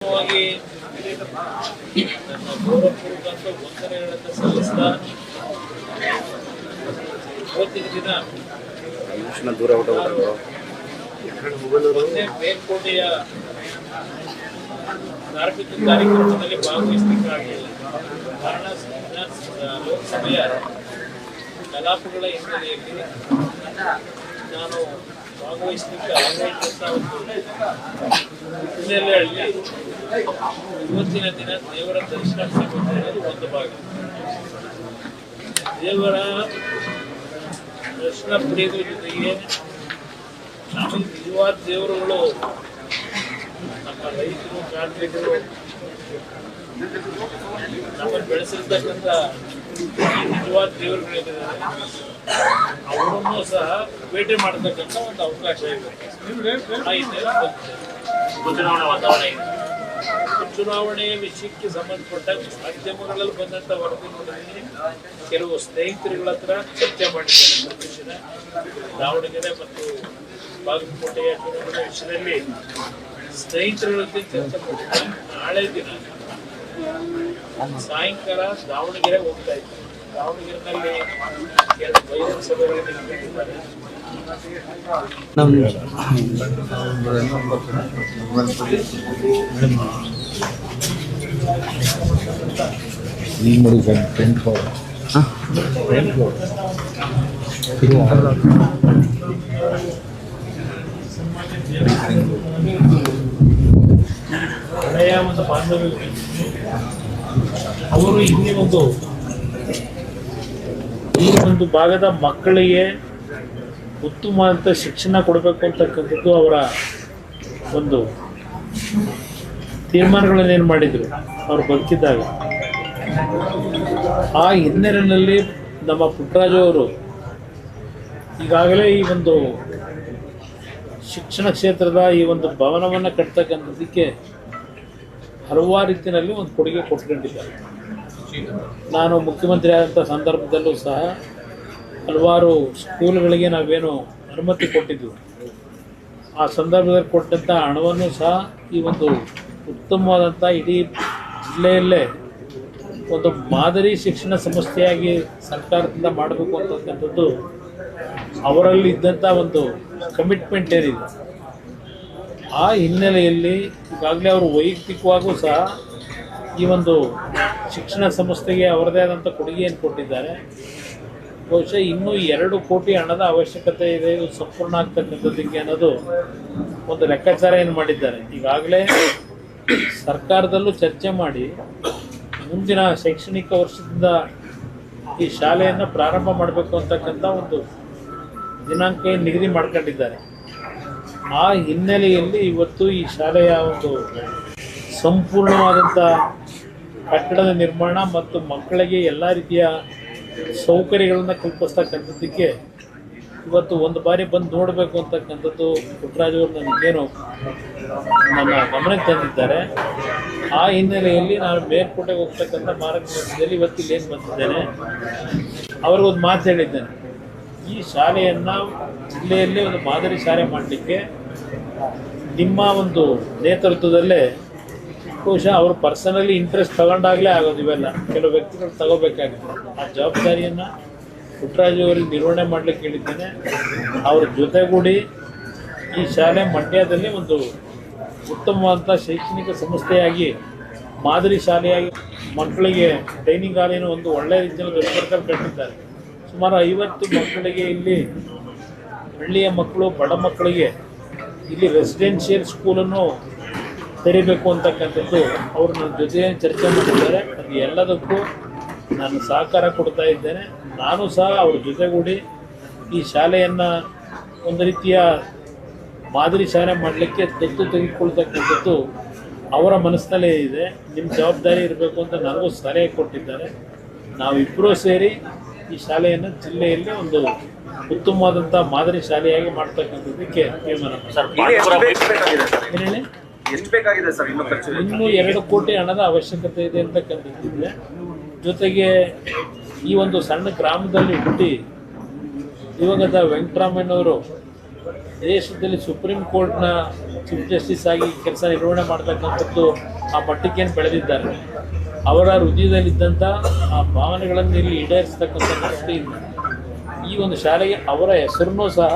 ನನ್ನ ಗೌರವಪೂರ್ವಕ ವಂದನೆಗಳನ್ನು ಸಲ್ಲಿಸಿದ ಇವತ್ತಿನ ದಿನ ಮೊನ್ನೆ ಮೇಲ್ಕೋಟೆಯ ಧಾರ್ಮಿಕ ಕಾರ್ಯಕ್ರಮದಲ್ಲಿ ಭಾಗವಹಿಸಲಿಕ್ಕಾಗಲಿಲ್ಲ. ಕಾರಣ ಲೋಕಸಭೆಯ ಕಲಾಪಗಳ ಹಿನ್ನೆಲೆಯಲ್ಲಿ ನಾನು ಭಾಗವಹಿಸಲಿಕ್ಕೆ ಆಗಲಿದ್ದಂಥ ಒಂದು ಹಿನ್ನೆಲೆಯಲ್ಲಿ ಇವತ್ತಿನ ದಿನ ದೇವರ ದರ್ಶನ ಪಡೆಯುವುದು ಒಂದು ಭಾಗ. ದೇವರ ದರ್ಶನ ಪಡೆಯುವುದರ ಜೊತೆಗೆ ನಮಗೆ ನಿಜವಾದ ದೇವರುಗಳು ನಮ್ಮ ರೈತರು, ಕಾರ್ಮಿಕರು, ನಮ್ಮನ್ನು ಬೆಳೆಸಿರ್ತಕ್ಕಂಥ ನಿಜವಾದ ದೇವರುಗಳಿದ್ದಾರೆ, ಅವರನ್ನು ಸಹ ಭೇಟಿ ಮಾಡತಕ್ಕಂಥ ಒಂದು ಅವಕಾಶ ಇದೆ. ಚುನಾವಣೆಯ ವಿಷಯಕ್ಕೆ ಸಂಬಂಧಪಟ್ಟ ಮಾಧ್ಯಮಗಳಲ್ಲಿ ಬಂದಂಥ ವರದಿ ನೋಡಿದ್ರೆ ಕೆಲವು ಸ್ನೇಹಿತರುಗಳ ಹತ್ರ ಚರ್ಚೆ ಮಾಡಿದ್ದಾರೆ. ದಾವಣಗೆರೆ ಮತ್ತು ಬಾಗಲಕೋಟೆಯ ಚುನಾವಣೆ ವಿಷಯದಲ್ಲಿ ಸ್ನೇಹಿತರುಗಳ ಜೊತೆ ಚರ್ಚೆ ಮಾಡಿದ್ದಾರೆ. ನಾಳೆ ದಿನ ಸಾಯಂಕಾಲ ದಾವಣಗೆರೆ ಹೋಗ್ತಾ ಇದ್ದಾರೆ. ದಾವಣಗೆರೆನಲ್ಲಿ ಎರಡು ಬಹಿರಂಗ ಸಭೆಗಳನ್ನು ಇಟ್ಟಿದ್ದಾರೆ. ಹಳೆಯ ಒಂದು ಬಾಂಧವ್ಯ ಅವರು ಈ ಒಂದು ಭಾಗದ ಮಕ್ಕಳಿಗೆ ಉತ್ತಮವಾದಂಥ ಶಿಕ್ಷಣ ಕೊಡಬೇಕು ಅಂತಕ್ಕಂಥದ್ದು ಅವರ ಒಂದು ತೀರ್ಮಾನಗಳನ್ನೇನು ಮಾಡಿದರು ಅವರು ಬದುಕಿದ್ದಾಗ. ಆ ಹಿನ್ನೆಲೆಯಲ್ಲಿ ನಮ್ಮ ಪುಟ್ಟರಾಜು ಅವರು ಈಗಾಗಲೇ ಈ ಒಂದು ಶಿಕ್ಷಣ ಕ್ಷೇತ್ರದ ಈ ಒಂದು ಭವನವನ್ನು ಕಟ್ತಕ್ಕಂಥದ್ದಕ್ಕೆ ಹಲವಾರು ರೀತಿಯಲ್ಲಿ ಒಂದು ಕೊಡುಗೆ ಕೊಟ್ಕೊಂಡಿದ್ದಾರೆ. ನಾನು ಮುಖ್ಯಮಂತ್ರಿ ಆದಂಥ ಸಂದರ್ಭದಲ್ಲೂ ಸಹ ಹಲವಾರು ಸ್ಕೂಲ್ಗಳಿಗೆ ನಾವೇನು ಅನುಮತಿ ಕೊಟ್ಟಿದ್ವಿ, ಆ ಸಂದರ್ಭದಲ್ಲಿ ಕೊಟ್ಟಂಥ ಹಣವನ್ನು ಸಹ ಈ ಒಂದು ಉತ್ತಮವಾದಂಥ ಇಡೀ ಜಿಲ್ಲೆಯಲ್ಲೇ ಒಂದು ಮಾದರಿ ಶಿಕ್ಷಣ ಸಂಸ್ಥೆಯಾಗಿ ಸರ್ಕಾರದಿಂದ ಮಾಡಬೇಕು ಅಂತಕ್ಕಂಥದ್ದು ಅವರಲ್ಲಿ ಇದ್ದಂಥ ಒಂದು ಕಮಿಟ್ಮೆಂಟ್ ಏನಿದೆ. ಆ ಹಿನ್ನೆಲೆಯಲ್ಲಿ ಈಗಾಗಲೇ ಅವರು ವೈಯಕ್ತಿಕವಾಗೂ ಸಹ ಈ ಒಂದು ಶಿಕ್ಷಣ ಸಂಸ್ಥೆಗೆ ಅವರದೇ ಆದಂಥ ಕೊಡುಗೆಯನ್ನು ಕೊಟ್ಟಿದ್ದಾರೆ. ಬಹುಶಃ ಇನ್ನೂ 2 ಕೋಟಿ ಹಣದ ಅವಶ್ಯಕತೆ ಇದೆ ಇದು ಸಂಪೂರ್ಣ ಆಗ್ತಕ್ಕಂಥದ್ದಕ್ಕೆ ಅನ್ನೋದು ಒಂದು ಲೆಕ್ಕಾಚಾರ ಏನು ಮಾಡಿದ್ದಾರೆ. ಈಗಾಗಲೇ ಸರ್ಕಾರದಲ್ಲೂ ಚರ್ಚೆ ಮಾಡಿ ಮುಂದಿನ ಶೈಕ್ಷಣಿಕ ವರ್ಷದಿಂದ ಈ ಶಾಲೆಯನ್ನು ಪ್ರಾರಂಭ ಮಾಡಬೇಕು ಅಂತಕ್ಕಂಥ ಒಂದು ದಿನಾಂಕ ನಿಗದಿ ಮಾಡ್ಕೊಂಡಿದ್ದಾರೆ. ಆ ಹಿನ್ನೆಲೆಯಲ್ಲಿ ಇವತ್ತು ಈ ಶಾಲೆಯ ಒಂದು ಸಂಪೂರ್ಣವಾದಂಥ ಕಟ್ಟಡದ ನಿರ್ಮಾಣ ಮತ್ತು ಮಕ್ಕಳಿಗೆ ಎಲ್ಲ ರೀತಿಯ ಸೌಕರ್ಯಗಳನ್ನು ಕಲ್ಪಿಸ್ತಕ್ಕಂಥದ್ದಕ್ಕೆ ಇವತ್ತು ಒಂದು ಬಾರಿ ಬಂದು ನೋಡಬೇಕು ಅಂತಕ್ಕಂಥದ್ದು ಪುಟ್ಟರಾಜು ಅವರು ನನಗೇನು ನನ್ನ ಗಮನಕ್ಕೆ ತಂದಿದ್ದಾರೆ. ಆ ಹಿನ್ನೆಲೆಯಲ್ಲಿ ನಾನು ಮೇಲ್ಕೋಟೆಗೆ ಹೋಗ್ತಕ್ಕಂಥ ಮಾರ್ಗದರ್ಶನದಲ್ಲಿ ಇವತ್ತು ಇಲ್ಲೇನು ಬಂದಿದ್ದೇನೆ, ಅವ್ರಿಗೊಂದು ಮಾತು ಹೇಳಿದ್ದೇನೆ. ಈ ಶಾಲೆಯನ್ನು ಜಿಲ್ಲೆಯಲ್ಲೇ ಒಂದು ಮಾದರಿ ಶಾಲೆ ಮಾಡಲಿಕ್ಕೆ ನಿಮ್ಮ ಒಂದು ನೇತೃತ್ವದಲ್ಲೇ ಬಹುಶಃ ಅವರು ಪರ್ಸನಲಿ ಇಂಟ್ರೆಸ್ಟ್ ತಗೊಂಡಾಗಲೇ ಆಗೋದು. ಇವೆಲ್ಲ ಕೆಲವು ವ್ಯಕ್ತಿಗಳು ತಗೋಬೇಕಾಗುತ್ತೆ. ಆ ಜವಾಬ್ದಾರಿಯನ್ನು ಪುಟ್ಟರಾಜು ಅವರಿಗೆ ನಿರ್ವಹಣೆ ಮಾಡಲಿಕ್ಕೆ ಹೇಳಿದ್ದೇನೆ. ಅವ್ರ ಜೊತೆಗೂಡಿ ಈ ಶಾಲೆ ಮಂಡ್ಯದಲ್ಲಿ ಒಂದು ಉತ್ತಮವಾದಂಥ ಶೈಕ್ಷಣಿಕ ಸಂಸ್ಥೆಯಾಗಿ ಮಾದರಿ ಶಾಲೆಯಾಗಿ ಮಕ್ಕಳಿಗೆ ಟ್ರೈನಿಂಗ್ ಹಾಲಿನ ಒಂದು ಒಳ್ಳೆಯ ರೀತಿಯಲ್ಲಿ ದೊಡ್ಡ ಕಟ್ಟಿದ್ದಾರೆ. ಸುಮಾರು 50 ಮಕ್ಕಳಿಗೆ ಇಲ್ಲಿ ಹಳ್ಳಿಯ ಮಕ್ಕಳು, ಬಡ ಮಕ್ಕಳಿಗೆ ಇಲ್ಲಿ ರೆಸಿಡೆನ್ಷಿಯಲ್ ಸ್ಕೂಲನ್ನು ತೆರಿಬೇಕು ಅಂತಕ್ಕಂಥದ್ದು ಅವರು ನನ್ನ ಜೊತೆ ಚರ್ಚೆ ಮಾಡಿದ್ದಾರೆ. ಅದು ಎಲ್ಲದಕ್ಕೂ ನಾನು ಸಹಕಾರ ಕೊಡ್ತಾ ಇದ್ದೇನೆ. ನಾನು ಸಹ ಅವ್ರ ಜೊತೆಗೂಡಿ ಈ ಶಾಲೆಯನ್ನು ಒಂದು ರೀತಿಯ ಮಾದರಿ ಶಾಲೆ ಮಾಡಲಿಕ್ಕೆ ದತ್ತು ತೆಗೆದುಕೊಳ್ತಕ್ಕಂಥದ್ದು ಅವರ ಮನಸ್ಸಿನಲ್ಲೇ ಇದೆ. ನಿಮ್ಮ ಜವಾಬ್ದಾರಿ ಇರಬೇಕು ಅಂತ ನನಗೂ ಸಲಹೆ ಕೊಟ್ಟಿದ್ದಾರೆ. ನಾವಿಬ್ಬರೂ ಸೇರಿ ಈ ಶಾಲೆಯನ್ನು ಜಿಲ್ಲೆಯಲ್ಲಿ ಒಂದು ಉತ್ತಮವಾದಂಥ ಮಾದರಿ ಶಾಲೆಯಾಗಿ ಮಾಡ್ತಕ್ಕಂಥದ್ದಕ್ಕೆ ತೀರ್ಮಾನ ಮಾಡಿದ್ದೇನೆ. ಇನ್ನೂ 2 ಕೋಟಿ ಹಣದ ಅವಶ್ಯಕತೆ ಇದೆ ಅಂತಕ್ಕಂಥದ್ದಿದೆ. ಜೊತೆಗೆ ಈ ಒಂದು ಸಣ್ಣ ಗ್ರಾಮದಲ್ಲಿ ಹುಟ್ಟಿ ದಿವಂಗತ ವೆಂಕಟರಾಮಯ್ಯನವರು ದೇಶದಲ್ಲಿ ಸುಪ್ರೀಂ ಕೋರ್ಟ್ನ ಚೀಫ್ ಜಸ್ಟಿಸ್ ಆಗಿ ಕೆಲಸ ನಿರ್ವಹಣೆ ಮಾಡ್ತಕ್ಕಂಥದ್ದು ಆ ಮಟ್ಟಕ್ಕೇನು ಬೆಳೆದಿದ್ದಾರೆ. ಅವರ ಹೃದಯದಲ್ಲಿದ್ದಂಥ ಆ ಭಾವನೆಗಳನ್ನು ಇಲ್ಲಿ ಈಡೇರಿಸ್ತಕ್ಕಂಥ ದೃಷ್ಟಿಯಿಂದ ಈ ಒಂದು ಶಾಲೆಗೆ ಅವರ ಹೆಸರನ್ನೂ ಸಹ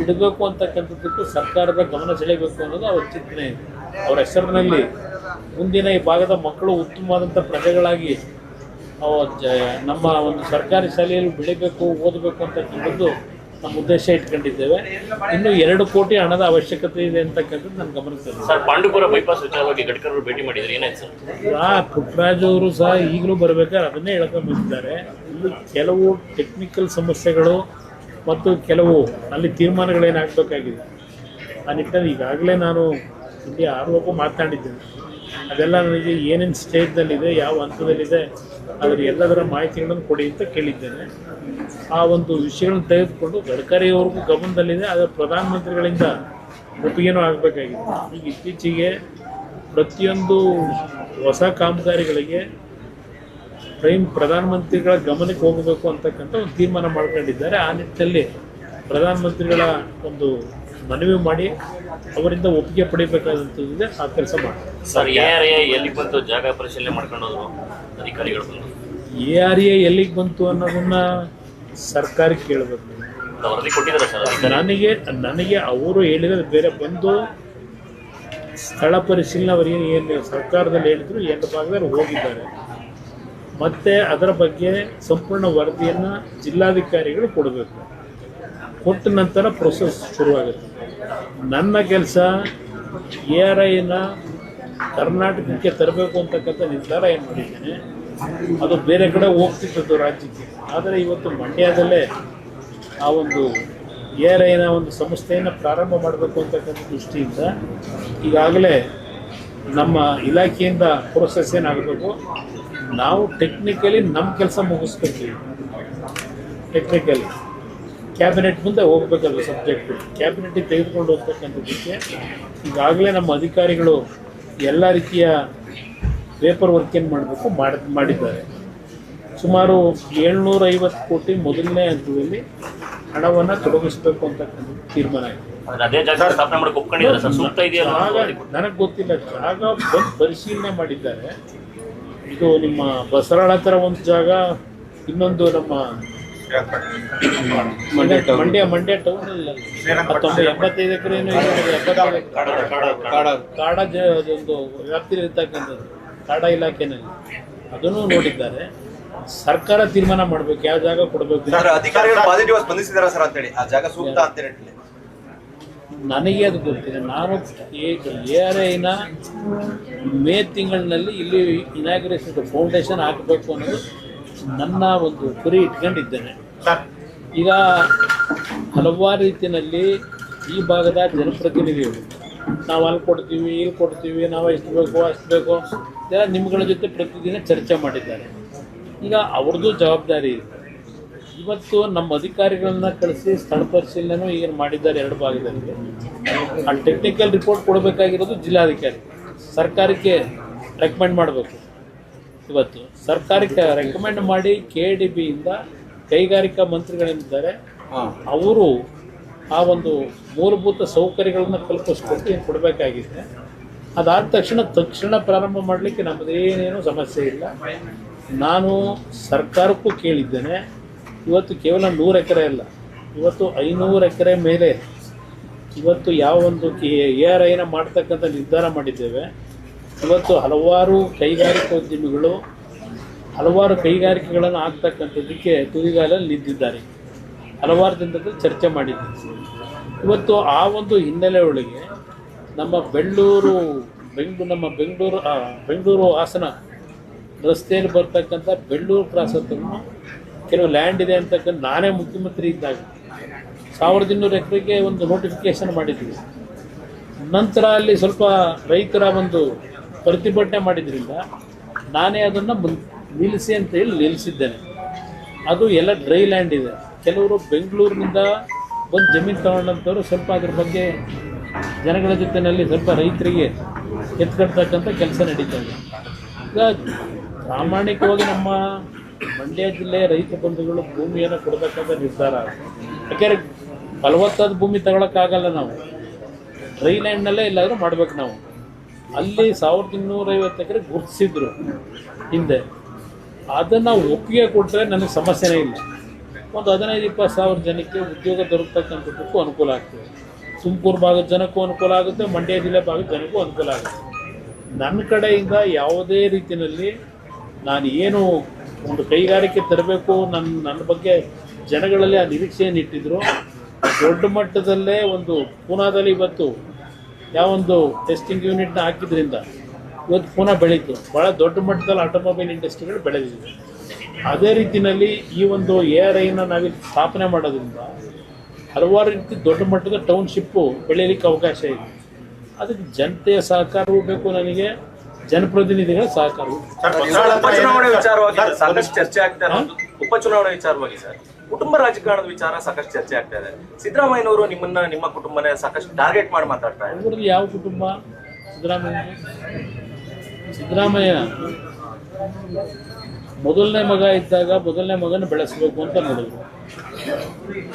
ಇಡಬೇಕು ಅಂತಕ್ಕಂಥದ್ದಕ್ಕೂ ಸರ್ಕಾರದ ಗಮನ ಸೆಳೆಯಬೇಕು ಅನ್ನೋದು ಅವರ ಚಿಂತನೆ ಇದೆ. ಅವರ ಹೆಸರಿನಲ್ಲಿ ಮುಂದಿನ ಈ ಭಾಗದ ಮಕ್ಕಳು ಉತ್ತಮವಾದಂಥ ಪ್ರಜೆಗಳಾಗಿ ನಮ್ಮ ಒಂದು ಸರ್ಕಾರಿ ಶಾಲೆಯಲ್ಲಿ ಬೆಳಿಬೇಕು, ಓದಬೇಕು ಅಂತಕ್ಕಂಥದ್ದು ನಮ್ಮ ಉದ್ದೇಶ ಇಟ್ಕೊಂಡಿದ್ದೇವೆ. ಇನ್ನು 2 ಕೋಟಿ ಹಣದ ಅವಶ್ಯಕತೆ ಇದೆ ಅಂತಕ್ಕಂಥದ್ದು ನನ್ನ ಗಮನಕ್ಕೆ ಬಂದಿದೆ. ಸರ್, ಪಾಂಡುಪುರ ಬೈಪಾಸ್ ವಿಚಾರವಾಗಿ ಗಡ್ಕರಿ ಅವರು ಭೇಟಿ ಮಾಡಿದ್ರು, ಏನಾಯ್ತು ಸರ್? ಪುಟ್ಟರಾಜು ಅವರು ಸಹ ಈಗಲೂ ಬರಬೇಕಾದ್ರೆ ಅದನ್ನೇ ಹೇಳ್ಕೊಂಡ್ಬಂದಿದ್ದಾರೆ. ಇಲ್ಲಿ ಕೆಲವು ಟೆಕ್ನಿಕಲ್ ಸಮಸ್ಯೆಗಳು ಮತ್ತು ಕೆಲವು ಅಲ್ಲಿ ತೀರ್ಮಾನಗಳೇನಾಗಬೇಕಾಗಿದೆ ಆ ನಿಟ್ಟಿನಲ್ಲಿ ಈಗಾಗಲೇ ನಾನು ಇಲ್ಲಿ ಆರೋಪ ಮಾತನಾಡಿದ್ದೇನೆ. ಅದೆಲ್ಲ ನನಗೆ ಏನೇನು ಸ್ಟೇಜ್ನಲ್ಲಿದೆ, ಯಾವ ಹಂತದಲ್ಲಿದೆ, ಅದರ ಎಲ್ಲದರ ಮಾಹಿತಿಗಳನ್ನು ಕೊಡಿ ಅಂತ ಕೇಳಿದ್ದೇನೆ. ಆ ಒಂದು ವಿಷಯಗಳನ್ನು ತೆಗೆದುಕೊಂಡು ಗಡ್ಕರಿಯವ್ರಿಗೂ ಗಮನದಲ್ಲಿದೆ. ಅದರ ಪ್ರಧಾನಮಂತ್ರಿಗಳಿಂದ ಒಪ್ಪಿಗೆನೂ ಆಗಬೇಕಾಗಿದೆ. ಈಗ ಇತ್ತೀಚೆಗೆ ಪ್ರತಿಯೊಂದು ಹೊಸ ಕಾಮಗಾರಿಗಳಿಗೆ ಪ್ರಧಾನಮಂತ್ರಿಗಳ ಗಮನಕ್ಕೆ ಹೋಗಬೇಕು ಅಂತಕ್ಕಂಥ ಒಂದು ತೀರ್ಮಾನ ಮಾಡ್ಕೊಂಡಿದ್ದಾರೆ. ಆ ನಿಟ್ಟಿನಲ್ಲಿ ಪ್ರಧಾನಮಂತ್ರಿಗಳ ಒಂದು ಮನವಿ ಮಾಡಿ ಅವರಿಂದ ಒಪ್ಪಿಗೆ ಪಡಿಬೇಕಾದಂಥದ್ದಿದೆ. ಆ ಕೆಲಸ ಮಾಡ್ತಾರೆ. ಸರ್, ಎಲ್ಲಿಗೆ ಬಂತು ಜಾಗ ಪರಿಶೀಲನೆ ಮಾಡ್ಕೊಂಡು ಹೋದ್ರು ಅಧಿಕಾರಿಗಳು ಬಂದು? ಎಲ್ಲಿಗೆ ಬಂತು ಅನ್ನೋದನ್ನ ಸರ್ಕಾರಕ್ಕೆ ಕೇಳಬೇಕು. ವರದಿ ಕೊಟ್ಟಿದ್ದಾರೆ ಸರ್ ನನಗೆ ಅವರು ಹೇಳಿದ್ರೆ ಬೇರೆ. ಬಂದು ಸ್ಥಳ ಪರಿಶೀಲನೆ ಅವರು ಏನು ಸರ್ಕಾರದಲ್ಲಿ ಹೇಳಿದ್ರು 2 ಭಾಗದಲ್ಲಿ ಹೋಗಿದ್ದಾರೆ. ಮತ್ತು ಅದರ ಬಗ್ಗೆ ಸಂಪೂರ್ಣ ವರದಿಯನ್ನು ಜಿಲ್ಲಾಧಿಕಾರಿಗಳು ಕೊಡಬೇಕು. ಕೊಟ್ಟ ನಂತರ ಪ್ರೊಸೆಸ್ ಶುರುವಾಗುತ್ತೆ. ನನ್ನ ಕೆಲಸ ARIನ ಕರ್ನಾಟಕಕ್ಕೆ ತರಬೇಕು ಅಂತಕ್ಕಂಥ ನಿರ್ಧಾರ ಏನು ಮಾಡಿದ್ದೇನೆ. ಅದು ಬೇರೆ ಕಡೆ ಹೋಗ್ತಿದ್ದದ್ದು ರಾಜ್ಯಕ್ಕೆ. ಆದರೆ ಇವತ್ತು ಮಂಡ್ಯದಲ್ಲೇ ಆ ಒಂದು ARIನ ಒಂದು ಸಂಸ್ಥೆಯನ್ನು ಪ್ರಾರಂಭ ಮಾಡಬೇಕು ಅಂತಕ್ಕಂಥ ದೃಷ್ಟಿಯಿಂದ ಈಗಾಗಲೇ ನಮ್ಮ ಇಲಾಖೆಯಿಂದ ಪ್ರೋಸೆಸ್ ಏನಾಗಬೇಕು, ನಾವು ಟೆಕ್ನಿಕಲಿ ನಮ್ಮ ಕೆಲಸ ಮುಗಿಸ್ಕೊಳ್ತೀವಿ. ಟೆಕ್ನಿಕಲಿ ಕ್ಯಾಬಿನೆಟ್ ಮುಂದೆ ಹೋಗಬೇಕಲ್ಲ ಸಬ್ಜೆಕ್ಟು, ಕ್ಯಾಬಿನೆಟ್ಟಿಗೆ ತೆಗೆದುಕೊಂಡು ಹೋಗ್ತಕ್ಕಂಥದ್ದಕ್ಕೆ ಈಗಾಗಲೇ ನಮ್ಮ ಅಧಿಕಾರಿಗಳು ಎಲ್ಲ ರೀತಿಯ ಪೇಪರ್ ವರ್ಕ್ ಏನು ಮಾಡಬೇಕು ಮಾಡಿದ್ದಾರೆ. ಸುಮಾರು 750 ಕೋಟಿ ಮೊದಲನೇ ಹಂತದಲ್ಲಿ ಹಣವನ್ನು ತೊಡಗಿಸಬೇಕು ಅಂತಕ್ಕಂಥ ತೀರ್ಮಾನ ಆಗಿದೆ. ನನಗೆ ಗೊತ್ತಿಲ್ಲ, ಜಾಗ ಬಂದು ಪರಿಶೀಲನೆ ಮಾಡಿದ್ದಾರೆ. ಇದು ನಿಮ್ಮ ಬಸರಾಳ ಹತ್ರ ಒಂದು ಜಾಗ, ಇನ್ನೊಂದು ನಮ್ಮ ಮಂಡ್ಯ ಟೌನ್ 75 ಎಕರೆ ಕಾಡ ಒಂದು ವ್ಯಾಪ್ತಿಯಲ್ಲಿ ಇರ್ತಕ್ಕಂಥದ್ದು ಕಾಡ ಇಲಾಖೆನಲ್ಲಿ ಅದನ್ನು ನೋಡಿದ್ದಾರೆ. ಸರ್ಕಾರ ತೀರ್ಮಾನ ಮಾಡಬೇಕು ಯಾವ ಜಾಗ ಕೊಡಬೇಕು. ನನಗೆ ಅದು ಗೊತ್ತಿದೆ. ನಾನು ARIನ ಮೇ ತಿಂಗಳಿನಲ್ಲಿ ಇಲ್ಲಿ ಇನಾಗ್ರೇಷನ್ ಫೌಂಡೇಶನ್ ಹಾಕಬೇಕು ಅನ್ನೋದು ನನ್ನ ಒಂದು ಗುರಿ ಇಟ್ಕೊಂಡಿದ್ದೇನೆ. ಈಗ ಹಲವಾರು ರೀತಿಯಲ್ಲಿ ಈ ಭಾಗದ ಜನಪ್ರತಿನಿಧಿಗಳು ನಾವು ಅಲ್ಲಿ ಕೊಡ್ತೀವಿ, ಇಲ್ಲಿ ಕೊಡ್ತೀವಿ, ನಾವು ಎಷ್ಟು ಬೇಕು ಇದೆಲ್ಲ ನಿಮ್ಗಳ ಜೊತೆ ಪ್ರತಿದಿನ ಚರ್ಚೆ ಮಾಡಿದ್ದಾರೆ. ಈಗ ಅವ್ರದ್ದು ಜವಾಬ್ದಾರಿ ಇದೆ. ಇವತ್ತು ನಮ್ಮ ಅಧಿಕಾರಿಗಳನ್ನ ಕಳಿಸಿ ಸ್ಥಳ ಪರಿಶೀಲನೆ ಏನು ಮಾಡಿದ್ದಾರೆ 2 ಭಾಗದಲ್ಲಿ. ಆ ಟೆಕ್ನಿಕಲ್ ರಿಪೋರ್ಟ್ ಕೊಡಬೇಕಾಗಿರೋದು ಜಿಲ್ಲಾಧಿಕಾರಿ. ಸರ್ಕಾರಕ್ಕೆ ರೆಕಮೆಂಡ್ ಮಾಡಬೇಕು. ಇವತ್ತು ಸರ್ಕಾರಕ್ಕೆ ರೆಕಮೆಂಡ್ ಮಾಡಿ KDBಯಿಂದ ಕೈಗಾರಿಕಾ ಮಂತ್ರಿಗಳೇನಿದ್ದಾರೆ ಅವರು ಆ ಒಂದು ಮೂಲಭೂತ ಸೌಕರ್ಯಗಳನ್ನು ಕಲ್ಪಿಸ್ಕೊಟ್ಟು ಏನು ಕೊಡಬೇಕಾಗಿದೆ. ಅದಾದ ತಕ್ಷಣ ಪ್ರಾರಂಭ ಮಾಡಲಿಕ್ಕೆ ನಮ್ಮದೇನೇನೂ ಸಮಸ್ಯೆ ಇಲ್ಲ. ನಾನು ಸರ್ಕಾರಕ್ಕೂ ಕೇಳಿದ್ದೇನೆ. ಇವತ್ತು ಕೇವಲ 100 ಎಕರೆ ಅಲ್ಲ, ಇವತ್ತು 500 ಎಕರೆ ಮೇಲೆ ಇವತ್ತು ಯಾವ ಒಂದು ARIನ ಮಾಡ್ತಕ್ಕಂಥ ನಿರ್ಧಾರ ಮಾಡಿದ್ದೇವೆ. ಇವತ್ತು ಹಲವಾರು ಕೈಗಾರಿಕೋದ್ಯಮಿಗಳು ಹಲವಾರು ಕೈಗಾರಿಕೆಗಳನ್ನು ಆಗ್ತಕ್ಕಂಥದ್ದಕ್ಕೆ ತುದಿಗಾಲಲ್ಲಿ ನಿಂತಿದ್ದಾರೆ. ಹಲವಾರು ದಿನದಲ್ಲಿ ಚರ್ಚೆ ಮಾಡಿದ್ದೀವಿ. ಇವತ್ತು ಆ ಒಂದು ಹಿನ್ನೆಲೆ ಒಳಗೆ ನಮ್ಮ ಬೆಂಗಳೂರು ಹಾಸನ ರಸ್ತೆಯಲ್ಲಿ ಬರ್ತಕ್ಕಂಥ ಬೆಳ್ಳೂರು ಕ್ರಾಸ್ ಹತ್ರ ಕೆಲವು ಲ್ಯಾಂಡ್ ಇದೆ ಅಂತಕ್ಕಂಥ ನಾನೇ ಮುಖ್ಯಮಂತ್ರಿ ಇದ್ದಾಗ 1200 ಎಕರೆಗೆ ಒಂದು ನೋಟಿಫಿಕೇಶನ್ ಮಾಡಿದ್ವಿ. ನಂತರ ಅಲ್ಲಿ ಸ್ವಲ್ಪ ರೈತರ ಒಂದು ಪ್ರತಿಭಟನೆ ಮಾಡಿದ್ರಿಂದ ನಾನೇ ಅದನ್ನು ನಿಲ್ಲಿಸಿ ಅಂತ ಹೇಳಿ ನಿಲ್ಲಿಸಿದ್ದೇನೆ. ಅದು ಎಲ್ಲ ಡ್ರೈ ಲ್ಯಾಂಡ್ ಇದೆ. ಕೆಲವರು ಬೆಂಗಳೂರಿನಿಂದ ಒಂದು ಜಮೀನು ತಗೊಂಡಂಥವ್ರು ಸ್ವಲ್ಪ ಅದ್ರ ಬಗ್ಗೆ ಜನಗಳ ಜೊತೆಯಲ್ಲಿ ಸ್ವಲ್ಪ ರೈತರಿಗೆ ಎತ್ಕೊಳ್ತಕ್ಕಂಥ ಕೆಲಸ ನಡೀತಾ ಇದೆ. ಈಗ ಪ್ರಾಮಾಣಿಕವಾಗಿ ನಮ್ಮ ಮಂಡ್ಯ ಜಿಲ್ಲೆಯ ರೈತ ಬಂಧುಗಳು ಭೂಮಿಯನ್ನು ಕೊಡತಕ್ಕಂಥ ನಿರ್ಧಾರ. ಯಾಕೆಂದರೆ ಫಲವತ್ತಾದ ಭೂಮಿ ತಗೊಳಕ್ಕಾಗಲ್ಲ ನಾವು, ಡ್ರೈ ಲ್ಯಾಂಡ್ನಲ್ಲೇ ಎಲ್ಲಾದರೂ ಮಾಡ್ಬೇಕು ನಾವು. ಅಲ್ಲಿ 1250 ಎಕರೆ ಗುರುತಿಸಿದ್ರು ಹಿಂದೆ, ಅದನ್ನು ಒಪ್ಪಿಗೆ ಕೊಟ್ಟರೆ ನನಗೆ ಸಮಸ್ಯೆನೇ ಇಲ್ಲ. ಒಂದು 15-20 ಸಾವಿರ ಜನಕ್ಕೆ ಉದ್ಯೋಗ ದೊರಕತಕ್ಕಂಥದ್ದಕ್ಕೂ ಅನುಕೂಲ ಆಗ್ತದೆ. ತುಮಕೂರು ಭಾಗದ ಜನಕ್ಕೂ ಅನುಕೂಲ ಆಗುತ್ತೆ, ಮಂಡ್ಯ ಜಿಲ್ಲೆ ಭಾಗದ ಜನಕ್ಕೂ ಅನುಕೂಲ ಆಗುತ್ತೆ. ನನ್ನ ಕಡೆಯಿಂದ ಯಾವುದೇ ರೀತಿಯಲ್ಲಿ ನಾನು ಏನು ಒಂದು ಕೈಗಾರಿಕೆ ತರಬೇಕು, ನನ್ನ ಬಗ್ಗೆ ಜನಗಳಲ್ಲಿ ಆ ನಿರೀಕ್ಷೆಯನ್ನು ಇಟ್ಟಿದ್ರು. ದೊಡ್ಡ ಮಟ್ಟದಲ್ಲೇ ಒಂದು ಪೂನಾದಲ್ಲಿ ಇವತ್ತು ಯಾವೊಂದು ಟೆಸ್ಟಿಂಗ್ ಯೂನಿಟ್ನ ಹಾಕಿದ್ರಿಂದ ಇವತ್ತು ಪೂನಾ ಬೆಳೀತು. ಭಾಳ ದೊಡ್ಡ ಮಟ್ಟದಲ್ಲಿ ಆಟೋಮೊಬೈಲ್ ಇಂಡಸ್ಟ್ರಿಗಳು ಬೆಳೆದಿದೆ. ಅದೇ ರೀತಿಯಲ್ಲಿ ಈ ಒಂದು ARIನ ನಾವಿಲ್ಲಿ ಸ್ಥಾಪನೆ ಮಾಡೋದ್ರಿಂದ ಹಲವಾರು ರೀತಿ ದೊಡ್ಡ ಮಟ್ಟದ ಟೌನ್ಶಿಪ್ಪು ಬೆಳೆಯಲಿಕ್ಕೆ ಅವಕಾಶ ಇದೆ. ಅದಕ್ಕೆ ಜನತೆಯ ಸಹಕಾರವೂ ಬೇಕು, ನನಗೆ ಜನಪ್ರತಿನಿಧಿಗಳ ಸಹಕಾರವೂ. ಉಪಚುನಾವಣೆ ವಿಚಾರವಾಗಿ ಸಾಕಷ್ಟು ಚರ್ಚೆ ಆಗ್ತಾ ಇರೋದು. ಉಪಚುನಾವಣೆ ವಿಚಾರವಾಗಿ ಸರ್, ಕುಟುಂಬ ರಾಜಕಾರಣದ ವಿಚಾರ ಸಾಕಷ್ಟು ಚರ್ಚೆ ಆಗ್ತಾ ಇದೆ. ಸಿದ್ದರಾಮಯ್ಯನವರು ನಿಮ್ಮ ಕುಟುಂಬನೇ ಸಾಕಷ್ಟು ಟಾರ್ಗೆಟ್ ಮಾಡಿ ಮಾತಾಡ್ತಾ ಇದ್ದಾರೆ. ಅವ್ರದ್ದು ಯಾವ ಕುಟುಂಬ? ಸಿದ್ದರಾಮಯ್ಯ ಮೊದಲನೇ ಮಗ ಇದ್ದಾಗ ಮೊದಲನೇ ಮಗನ ಬೆಳೆಸಬೇಕು ಅಂತ ನೋಡಿದ್ರು.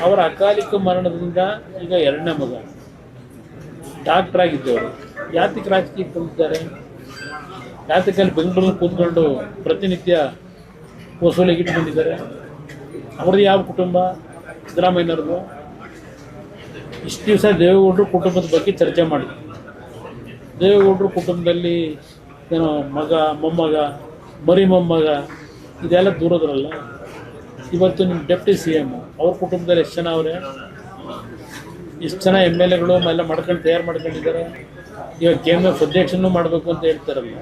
ಅವರ ಅಕಾಲಿಕ ಮರಣದಿಂದ ಈಗ ಎರಡನೇ ಮಗ ಡಾಕ್ಟರ್ ಆಗಿದ್ದವರು ಯಾತಕ್ಕೆ ರಾಜಕೀಯಕ್ಕೆ ಬಂದಿದ್ದಾರೆ? ಯಾತಕ್ಕಲ್ಲಿ ಬೆಂಗಳೂರಲ್ಲಿ ಕೂತ್ಕೊಂಡು ಪ್ರತಿನಿತ್ಯ ವಸೂಲಿಗೆ ಇಟ್ಕೊಂಡಿದ್ದಾರೆ? ಅವ್ರದ್ದು ಯಾವ ಕುಟುಂಬ? ಸಿದ್ದರಾಮಯ್ಯನವ್ರದ್ದು. ಇಷ್ಟು ದಿವಸ ದೇವೇಗೌಡರು ಕುಟುಂಬದ ಬಗ್ಗೆ ಚರ್ಚೆ ಮಾಡಿದ್ರು. ದೇವೇಗೌಡರು ಕುಟುಂಬದಲ್ಲಿ ಏನೋ ಮಗ, ಮೊಮ್ಮಗ, ಮರಿ ಮೊಮ್ಮಗ ಇದೆಲ್ಲ ದೂರದ್ರಲ್ಲ. ಇವತ್ತು ನಿಮ್ಮ ಡೆಪ್ಟಿ CM ಅವ್ರ ಕುಟುಂಬದಲ್ಲಿ ಎಷ್ಟು ಜನ ಅವರೇ? ಎಷ್ಟು ಜನ MLAಗಳು ಎಲ್ಲ ಮಾಡ್ಕೊಂಡು ತಯಾರು ಮಾಡ್ಕೊಂಡಿದ್ದಾರೆ. ಇವಾಗ KMF ಅಧ್ಯಕ್ಷನೂ ಮಾಡಬೇಕು ಅಂತ ಹೇಳ್ತಾರಲ್ಲ,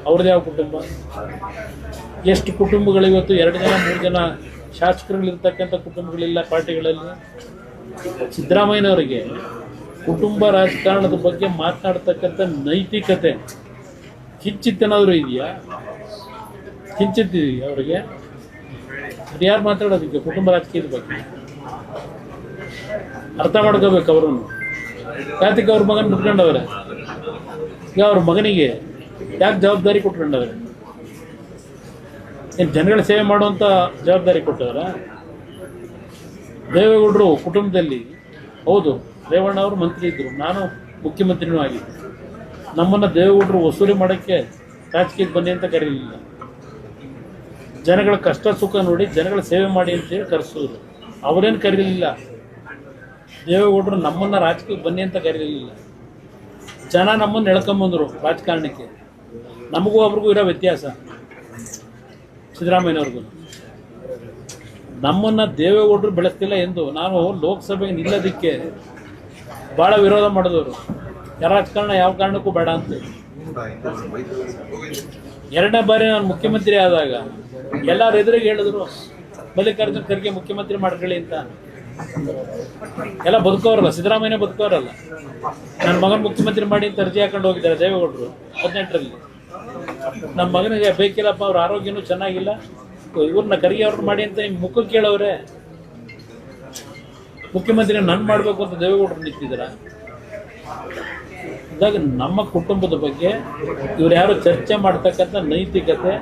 ಅವ್ರದ್ದು ಯಾವ ಕುಟುಂಬ? ಎಷ್ಟು ಕುಟುಂಬಗಳು ಇವತ್ತು 2 ಜನ 3 ಜನ ಶಾಸಕರುಗಳಿರ್ತಕ್ಕಂಥ ಕುಟುಂಬಗಳಿಲ್ಲ ಪಾರ್ಟಿಗಳಲ್ಲಿ. ಸಿದ್ದರಾಮಯ್ಯನವರಿಗೆ ಕುಟುಂಬ ರಾಜಕಾರಣದ ಬಗ್ಗೆ ಮಾತನಾಡ್ತಕ್ಕಂಥ ನೈತಿಕತೆ ಕಿಂಚಿತ್ತೇನಾದರೂ ಇದೆಯಾ? ಕಿಂಚಿತ್ತಿದೆಯಾ ಅವರಿಗೆ? ಅದು ಯಾರು ಮಾತಾಡೋದಕ್ಕೆ ಕುಟುಂಬ ರಾಜಕೀಯದ ಬಗ್ಗೆ? ಅರ್ಥ ಮಾಡ್ಕೋಬೇಕು ಅವ್ರನ್ನು. ಯಾತಕ್ಕೆ ಅವ್ರ ಮಗನ ಬಿಟ್ಕೊಂಡವ್ರೆ? ಈಗ ಅವ್ರ ಮಗನಿಗೆ ಯಾಕೆ ಜವಾಬ್ದಾರಿ ಕೊಟ್ಕೊಂಡವ್ರೆ? ಏನು ಜನಗಳ ಸೇವೆ ಮಾಡುವಂಥ ಜವಾಬ್ದಾರಿ ಕೊಟ್ಟವ್ರ? ದೇವೇಗೌಡರು ಕುಟುಂಬದಲ್ಲಿ ಹೌದು, ರೇವಣ್ಣ ಅವರು ಮಂತ್ರಿ ಇದ್ದರು, ನಾನು ಮುಖ್ಯಮಂತ್ರಿನೂ ಆಗಿದ್ದೆ. ನಮ್ಮನ್ನು ದೇವೇಗೌಡರು ವಸೂಲಿ ಮಾಡೋಕ್ಕೆ ರಾಜಕೀಯಕ್ಕೆ ಬನ್ನಿ ಅಂತ ಕರೀಲಿಲ್ಲ. ಜನಗಳ ಕಷ್ಟ ಸುಖ ನೋಡಿ ಜನಗಳ ಸೇವೆ ಮಾಡಿ ಅಂತೇಳಿ ಕರೆಸೋರು. ಅವರೇನು ಕರೀಲಿಲ್ಲ. ದೇವೇಗೌಡರು ನಮ್ಮನ್ನು ರಾಜಕೀಯಕ್ಕೆ ಬನ್ನಿ ಅಂತ ಕರೀಲಿಲ್ಲ. ಜನ ನಮ್ಮನ್ನು ಎಳ್ಕೊಂಬಂದರು ರಾಜಕಾರಣಕ್ಕೆ. ನಮಗೂ ಅವ್ರಿಗೂ ಇರೋ ವ್ಯತ್ಯಾಸ, ಸಿದ್ದರಾಮಯ್ಯನವ್ರಿಗೂ. ನಮ್ಮನ್ನು ದೇವೇಗೌಡರು ಬೆಳೆಸ್ತಿಲ್ಲ ಎಂದು ನಾನು ಲೋಕಸಭೆಗೆ ನಿಲ್ಲೋದಕ್ಕೆ ಭಾಳ ವಿರೋಧ ಮಾಡಿದವರು. ರಾಜಕಾರಣ ಯಾವ ಕಾರಣಕ್ಕೂ ಬೇಡ ಅಂತ. ಎರಡನೇ ಬಾರಿ ನಾನು ಮುಖ್ಯಮಂತ್ರಿ ಆದಾಗ ಎಲ್ಲರೂ ಎದುರಿಗೆ ಹೇಳಿದ್ರು, ಮಲ್ಲಿಕಾರ್ಜುನ ಖರ್ಗೆ ಮುಖ್ಯಮಂತ್ರಿ ಮಾಡ್ಕೊಳ್ಳಿ ಅಂತ. ಎಲ್ಲ ಬದುಕೋರಲ್ಲ, ಸಿದ್ದರಾಮಯ್ಯನೇ ಬದುಕೋರಲ್ಲ. ನನ್ನ ಮಗನ ಮುಖ್ಯಮಂತ್ರಿ ಮಾಡಿ ಅಂತ ಅರ್ಜಿ ಹಾಕೊಂಡು ಹೋಗಿದ್ದಾರೆ ದೇವೇಗೌಡರು 18ರಲ್ಲಿ. ನಮ್ಮ ಮಗನಿಗೆ ಬೇಕಿಲ್ಲಪ್ಪ, ಅವ್ರ ಆರೋಗ್ಯನೂ ಚೆನ್ನಾಗಿಲ್ಲ, ಇವ್ರನ್ನ ಖರ್ಗೆ ಅವ್ರನ್ನ ಮಾಡಿ ಅಂತ ನಿಮ್ಮ ಮುಖಕ್ಕೆ ಕೇಳವ್ರೆ. ಮುಖ್ಯಮಂತ್ರಿ ನಾನು ಮಾಡಬೇಕು ಅಂತ ದೇವೇಗೌಡರು ನಿಂತಿದ್ದೀರ. ಇದಾಗ ನಮ್ಮ ಕುಟುಂಬದ ಬಗ್ಗೆ ಇವ್ರು ಯಾರು ಚರ್ಚೆ ಮಾಡ್ತಕ್ಕಂಥ ನೈತಿಕತೆ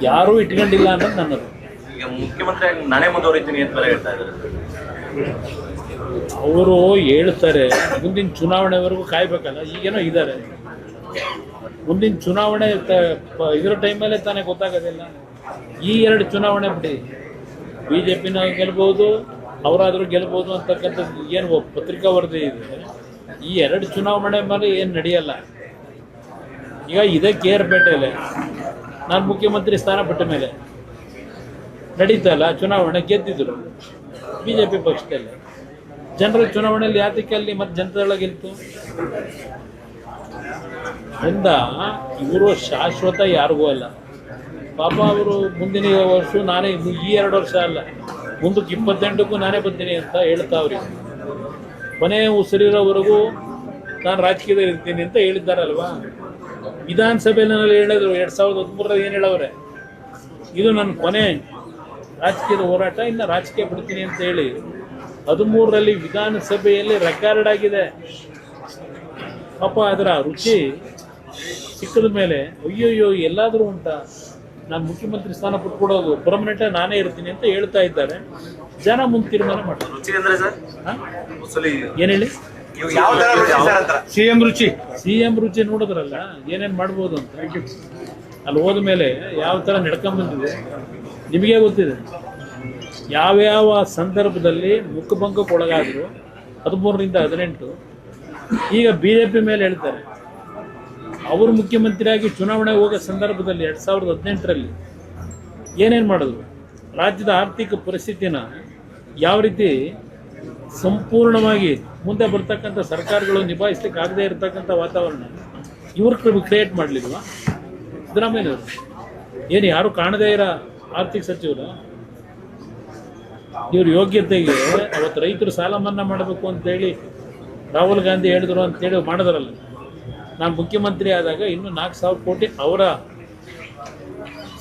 ಯಾರೂ ಇಟ್ಕೊಂಡಿಲ್ಲ ಅನ್ನೋದು ನನ್ನದು. ಈಗ ಮುಖ್ಯಮಂತ್ರಿ ನಾನೇ ಮುಂದುವರಿತೀನಿ ಅಂತ ಹೇಳ್ತಾ ಇದ್ದಾರೆ. ಅವರು ಹೇಳ್ತಾರೆ, ಮುಂದಿನ ಚುನಾವಣೆವರೆಗೂ ಕಾಯ್ಬೇಕಲ್ಲ. ಈಗೇನೋ ಇದ್ದಾರೆ, ಮುಂದಿನ ಚುನಾವಣೆ ಇದರ ಟೈಮಲ್ಲೇ ತಾನೇ ಗೊತ್ತಾಗೋದಿಲ್ಲ. ಈ 2 ಚುನಾವಣೆ ಬಿಡಿ, BJPನ ಗೆಲ್ಬೋದು, ಅವರಾದರೂ ಗೆಲ್ಬೋದು ಅಂತಕ್ಕಂಥದ್ದು ಏನು ಪತ್ರಿಕಾ ವರದಿ ಇದೆ. ಈ 2 ಚುನಾವಣೆ ಮೇಲೆ ಏನು ನಡೆಯಲ್ಲ. ಈಗ ಇದೇ ಕೇರ್ಪೇಟೆಯಲ್ಲಿ ನಾನು ಮುಖ್ಯಮಂತ್ರಿ ಸ್ಥಾನ ಬಿಟ್ಟ ಮೇಲೆ ನಡೀತಲ್ಲ ಚುನಾವಣೆ, ಗೆದ್ದಿದ್ರು BJP ಪಕ್ಷದಲ್ಲಿ. ಜನರಲ್ ಚುನಾವಣೆಯಲ್ಲಿ ಯಾತಕ್ಕೆ ಅಲ್ಲಿ ಮತ್ತೆ ಜನತಾದಳ ಗೆಲ್ತು? ಅಂದ ಇವರು ಶಾಶ್ವತ ಯಾರಿಗೂ ಅಲ್ಲ ಪಾಪ. ಅವರು ಮುಂದಿನ ವರ್ಷ ನಾನೇ, ಈ 2 ವರ್ಷ ಅಲ್ಲ, ಮುಂದಕ್ಕೆ 28ಕ್ಕೂ ನಾನೇ ಬರ್ತೀನಿ ಅಂತ ಹೇಳ್ತಾವ್ರಿ. ಕೊನೆ ಉಸಿರಿರೋವರೆಗೂ ನಾನು ರಾಜಕೀಯದಲ್ಲಿ ಇರ್ತೀನಿ ಅಂತ ಹೇಳಿದ್ದಾರಲ್ವಾ. ವಿಧಾನಸಭೆಯಲ್ಲಿ ಹೇಳಿದ್ರು 2013 ಏನು ಹೇಳವ್ರೆ, ಇದು ನನ್ನ ಕೊನೆ ರಾಜಕೀಯದ ಹೋರಾಟ, ಇನ್ನು ರಾಜಕೀಯ ಬಿಡ್ತೀನಿ ಅಂತ ಹೇಳಿ 13ರಲ್ಲಿ ವಿಧಾನಸಭೆಯಲ್ಲಿ ರೆಕಾರ್ಡ್ ಆಗಿದೆ. ಪಾಪ ಅದರ ರುಚಿ ಸಿಕ್ಕದ ಮೇಲೆ ಅಯ್ಯೋಯ್ಯೋ ಎಲ್ಲಾದರೂ ಉಂಟಾ, ನಾನು ಮುಖ್ಯಮಂತ್ರಿ ಸ್ಥಾನ ಬಿಟ್ಕೊಡೋದು, ಪರ್ಮನೆಂಟಾಗಿ ನಾನೇ ಇರ್ತೀನಿ ಅಂತ ಹೇಳ್ತಾ ಇದ್ದಾರೆ. ಜನ ಮುಂದೆ ತೀರ್ಮಾನ ಮಾಡ್ತಾರೆ. ರುಚಿ ಅಂದ್ರೆ ಸರ್ ಹಾ? ಮುಸಲಿ ಏನ್ ಹೇಳಿ? ಯಾವ ತರ ರುಚಿ ಸರ್ ಅಂತ ಸಿಎಂ ರುಚಿ ನೋಡಿದ್ರಲ್ಲ ಏನೇನ್ ಮಾಡ್ಬೋದು ಅಂತ. ಅಲ್ಲಿ ಹೋದ್ಮೇಲೆ ಯಾವ ತರ ನಡ್ಕೊಂಬಂದಿದೆ ನಿಮಗೆ ಗೊತ್ತಿದೆ. ಯಾವ್ಯಾವ ಸಂದರ್ಭದಲ್ಲಿ ಮುಖಭಂಗಕ್ಕೆ ಒಳಗಾದ್ರು 13ರಿಂದ 18 ಈಗ BJP ಮೇಲೆ ಹೇಳ್ತಾರೆ. ಅವರು ಮುಖ್ಯಮಂತ್ರಿಯಾಗಿ ಚುನಾವಣೆ ಹೋಗೋ ಸಂದರ್ಭದಲ್ಲಿ 2018ರಲ್ಲಿ ಏನೇನು ಮಾಡಿದ್ರು, ರಾಜ್ಯದ ಆರ್ಥಿಕ ಪರಿಸ್ಥಿತಿನ ಯಾವ ರೀತಿ ಸಂಪೂರ್ಣವಾಗಿ ಮುಂದೆ ಬರ್ತಕ್ಕಂಥ ಸರ್ಕಾರಗಳು ನಿಭಾಯಿಸ್ಲಿಕ್ಕೆ ಆಗದೇ ಇರತಕ್ಕಂಥ ವಾತಾವರಣ ಇವ್ರು ಕ್ರಿಯೇಟ್ ಮಾಡಲಿಲ್ವಾ ಸಿದ್ದರಾಮಯ್ಯನವರು? ಏನು ಯಾರು ಕಾಣದೇ ಇರೋ ಆರ್ಥಿಕ ಸಚಿವರು? ಇವ್ರ ಯೋಗ್ಯತೆಗೆ ಅವತ್ತು ರೈತರು ಸಾಲ ಮನ್ನಾ ಮಾಡಬೇಕು ಅಂತೇಳಿ ರಾಹುಲ್ ಗಾಂಧಿ ಹೇಳಿದ್ರು ಅಂತೇಳಿ ಮಾಡಿದ್ರಲ್ಲ. ನಾನು ಮುಖ್ಯಮಂತ್ರಿ ಆದಾಗ ಇನ್ನೂ 4,000 ಕೋಟಿ ಅವರ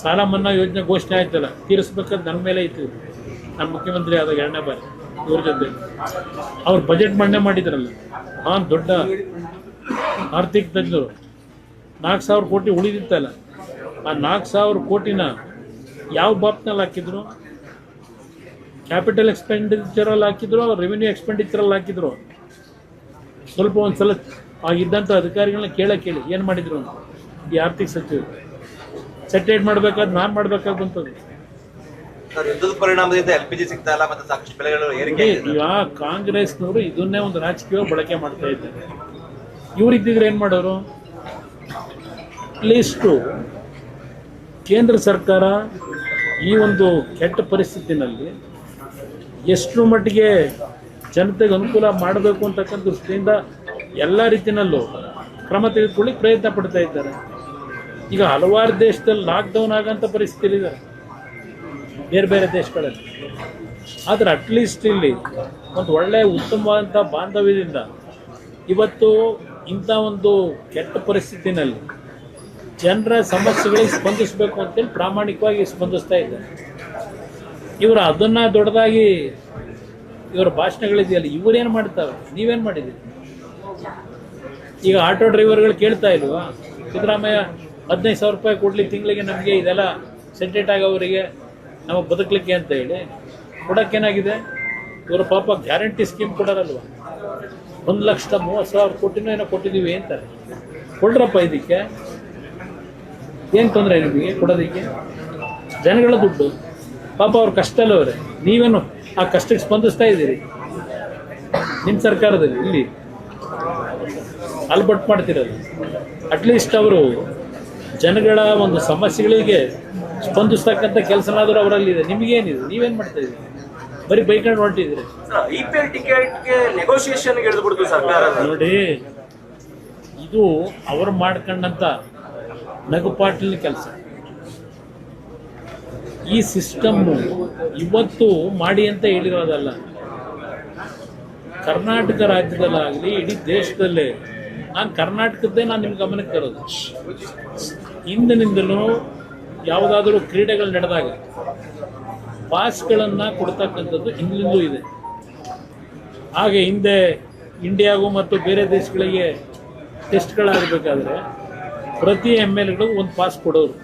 ಸಾಲ ಮನ್ನಾ ಯೋಜನೆ ಘೋಷಣೆ ಆಯ್ತಲ್ಲ, ತೀರಿಸ್ಬೇಕಾದ್ರೆ ನನ್ನ ಮೇಲೆ ಇತ್ತು. ನಾನು ಮುಖ್ಯಮಂತ್ರಿ ಆದಾಗ 2ನೇ ಬಾರಿ ಇವ್ರ ಜೊತೆ ಅವ್ರು ಬಜೆಟ್ ಮಂಡನೆ ಮಾಡಿದ್ರಲ್ಲ. ದೊಡ್ಡ ಆರ್ಥಿಕ ತಜ್ಞರು 4,000 ಕೋಟಿ ಉಳಿದಿತ್ತಲ್ಲ, ಆ 4,000 ಕೋಟಿನ ಯಾವ ಬಾಪ್ನಲ್ಲಿ ಹಾಕಿದ್ರು? ಕ್ಯಾಪಿಟಲ್ ಎಕ್ಸ್ಪೆಂಡಿಚರಲ್ಲಿ ಹಾಕಿದ್ರು, ರೆವಿನ್ಯೂ ಎಕ್ಸ್ಪೆಂಡಿಚರಲ್ಲಿ ಹಾಕಿದ್ರು? ಸ್ವಲ್ಪ ಒಂದ್ಸಲ ಆಗಿದ್ದಂಥ ಅಧಿಕಾರಿಗಳನ್ನ ಕೇಳಿ ಏನು ಮಾಡಿದ್ರು ಅಂತ ಈ ಆರ್ಥಿಕ ಸಚಿವರು ಸೆಟೇಟ್ ಮಾಡಬೇಕಾದ್ರೆ ನಾನು ಮಾಡಬೇಕಾಗಿ ಬಂತದ್ದು. ಯುದ್ಧದ ಪರಿಣಾಮದಿಂದ LPG ಸಿಗ್ತಾ ಇಲ್ಲ, ಮತ್ತೆ ಸಾಕಷ್ಟು ಬೆಲೆಗಳು ಏರಿಕೆ. ಈಗ ಕಾಂಗ್ರೆಸ್ನವರು ಇದನ್ನೇ ಒಂದು ರಾಜಕೀಯ ಬಳಕೆ ಮಾಡ್ತಾ ಇದ್ದಾರೆ. ಇವರಿದ್ದಿದ್ರೆ ಏನು ಮಾಡೋರು? ಅಟ್ಲೀಸ್ಟು ಕೇಂದ್ರ ಸರ್ಕಾರ ಈ ಒಂದು ಕೆಟ್ಟ ಪರಿಸ್ಥಿತಿನಲ್ಲಿ ಎಷ್ಟು ಮಟ್ಟಿಗೆ ಜನತೆಗೆ ಅನುಕೂಲ ಮಾಡಬೇಕು ಅಂತಕ್ಕಂಥ ದೃಷ್ಟಿಯಿಂದ ಎಲ್ಲ ರೀತಿಯಲ್ಲೂ ಕ್ರಮ ತೆಗೆದುಕೊಳ್ಳಿ ಪ್ರಯತ್ನ ಪಡ್ತಾ ಇದ್ದಾರೆ. ಈಗ ಹಲವಾರು ದೇಶದಲ್ಲಿ ಲಾಕ್ಡೌನ್ ಆಗೋಂಥ ಪರಿಸ್ಥಿತಿ ಇದೆ ಬೇರೆ ಬೇರೆ ದೇಶಗಳಲ್ಲಿ. ಆದರೆ ಅಟ್ಲೀಸ್ಟ್ ಇಲ್ಲಿ ಒಂದು ಒಳ್ಳೆಯ ಉತ್ತಮವಾದಂಥ ಬಾಂಧವ್ಯದಿಂದ ಇವತ್ತು ಇಂಥ ಒಂದು ಕೆಟ್ಟ ಪರಿಸ್ಥಿತಿನಲ್ಲಿ ಜನರ ಸಮಸ್ಯೆಗಳಿಗೆ ಸ್ಪಂದಿಸಬೇಕು ಅಂತೇಳಿ ಪ್ರಾಮಾಣಿಕವಾಗಿ ಸ್ಪಂದಿಸ್ತಾ ಇದ್ದಾರೆ. ಇವರು ಅದನ್ನು ದೊಡ್ಡದಾಗಿ ಇವರ ಭಾಷಣಗಳಿದೆಯಲ್ಲ, ಇವರೇನು ಮಾಡ್ತಾವೆ, ನೀವೇನು ಮಾಡಿದ್ದೀರಿ? ಈಗ ಆಟೋ ಡ್ರೈವರ್ಗಳು ಕೇಳ್ತಾ ಇಲ್ವಾ ಸಿದ್ದರಾಮಯ್ಯ 15,000 ರೂಪಾಯಿ ಕೊಡಲಿ ತಿಂಗಳಿಗೆ, ನಮಗೆ ಇದೆಲ್ಲ ಸೆಟೇಟ್ ಆಗೋವರಿಗೆ ನಮಗೆ ಬದುಕಲಿಕ್ಕೆ ಅಂತ ಹೇಳಿ ಕೊಡೋಕ್ಕೇನಾಗಿದೆ? ಇವರು ಪಾಪ ಗ್ಯಾರಂಟಿ ಸ್ಕೀಮ್ ಕೊಡೋರಲ್ವ, 1,30,000 ಕೋಟಿನೂ ಏನೋ ಕೊಟ್ಟಿದ್ದೀವಿ ಅಂತಾರೆ. ಕೊಡ್ರಪ್ಪ, ಇದಕ್ಕೆ ಏನು ತೊಂದರೆ ನಿಮಗೆ ಕೊಡೋದಕ್ಕೆ? ಜನಗಳ ದುಡ್ಡು ಪಾಪ ಅವ್ರ ಕಷ್ಟ ಅಲ್ಲವ್ರೆ. ನೀವೇನು ಆ ಕಷ್ಟಕ್ಕೆ ಸ್ಪಂದಿಸ್ತಾ ಇದ್ದೀರಿ ನಿಮ್ಮ ಸರ್ಕಾರದಲ್ಲಿ? ಇಲ್ಲಿ ಅಲ್ಬಟ್ ಮಾಡ್ತಿರೋದು. ಅಟ್ಲೀಸ್ಟ್ ಅವರು ಜನಗಳ ಒಂದು ಸಮಸ್ಯೆಗಳಿಗೆ ಸ್ಪಂದಿಸ್ತಕ್ಕಂಥ ಕೆಲಸನಾದರೂ ಅವರಲ್ಲಿದೆ. ನಿಮಗೇನಿದೆ? ನೀವೇನು ಮಾಡ್ತಾ ಇದ್ದೀರಿ? ಬರೀ ಬೈಕೊಂಡು ಹೊರಟಿದ್ದೀರಿ. IPL ಟಿಕೆಟ್ಗೆ ನೆಗೋಸಿಯೇಷನ್ ಹಿಡಿದುಬಿಡ್ತು ಸರ್ಕಾರ. ನೋಡಿ, ಇದು ಅವರು ಮಾಡ್ಕೊಂಡಂಥ ನಗುಪಾಟಲಿನ ಕೆಲಸ. ಈ ಸಿಸ್ಟಮ್ಮು ಇವತ್ತು ಮಾಡಿ ಅಂತ ಹೇಳಿರೋದಲ್ಲ. ಕರ್ನಾಟಕ ರಾಜ್ಯದಲ್ಲಾಗಲಿ ಇಡೀ ದೇಶದಲ್ಲೇ, ನಾನು ಕರ್ನಾಟಕದ್ದೇ ನಾನು ನಿಮ್ಮ ಗಮನಕ್ಕೆ ತರೋದು. ಹಿಂದಿನಿಂದಲೂ ಯಾವುದಾದ್ರೂ ಕ್ರೀಡೆಗಳು ನಡೆದಾಗ ಪಾಸ್ಗಳನ್ನು ಕೊಡ್ತಕ್ಕಂಥದ್ದು ಹಿಂದಿನಿಂದಲೂ ಇದೆ. ಹಾಗೆ ಹಿಂದೆ ಇಂಡಿಯಾಗೂ ಮತ್ತು ಬೇರೆ ದೇಶಗಳಿಗೆ ಟೆಸ್ಟ್ಗಳಾಗಬೇಕಾದ್ರೆ ಪ್ರತಿ MLAಗಳಿಗೂ ಒಂದು ಪಾಸ್ ಕೊಡೋರು,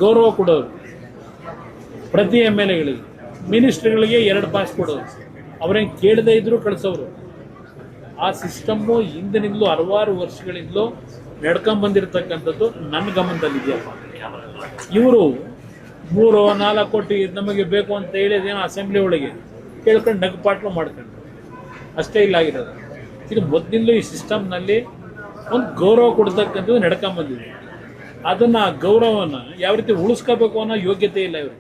ಗೌರವ ಕೊಡೋರು. ಪ್ರತಿ MLAಗಳಿಗೆ, ಮಿನಿಸ್ಟ್ರಿಗಳಿಗೆ 2 ಪಾಸ್ ಕೊಡೋರು. ಅವರೇನು ಕೇಳದೇ ಇದ್ದರೂ ಕಳಿಸೋರು. ಆ ಸಿಸ್ಟಮ್ಮು ಹಿಂದಿನಿಂದಲೂ ಹಲವಾರು ವರ್ಷಗಳಿಂದಲೂ ನಡ್ಕೊಂಬಂದಿರತಕ್ಕಂಥದ್ದು ನನ್ನ ಗಮನದಲ್ಲಿದೆಯಪ್ಪ. ಇವರು 3-4 ಕೋಟಿ ನಮಗೆ ಬೇಕು ಅಂತ ಹೇಳಿದೇನೋ ಅಸೆಂಬ್ಲಿ ಒಳಗೆ ಕೇಳ್ಕೊಂಡು ನಗುಪಾಟ್ಲು ಮಾಡ್ಕೊಂಡು ಅಷ್ಟೇ ಇಲ್ಲಾಗಿರೋದು. ಇದು ಮೊದಲಿಂದಲೂ ಈ ಸಿಸ್ಟಮ್ನಲ್ಲಿ ಒಂದು ಗೌರವ ಕೊಡ್ತಕ್ಕಂಥದ್ದು ನಡ್ಕೊಂಬಂದಿದೆ. ಅದನ್ನು ಗೌರವನ ಯಾವ ರೀತಿ ಉಳಿಸ್ಕೋಬೇಕು ಅನ್ನೋ ಯೋಗ್ಯತೆ ಇಲ್ಲ ಇವರು.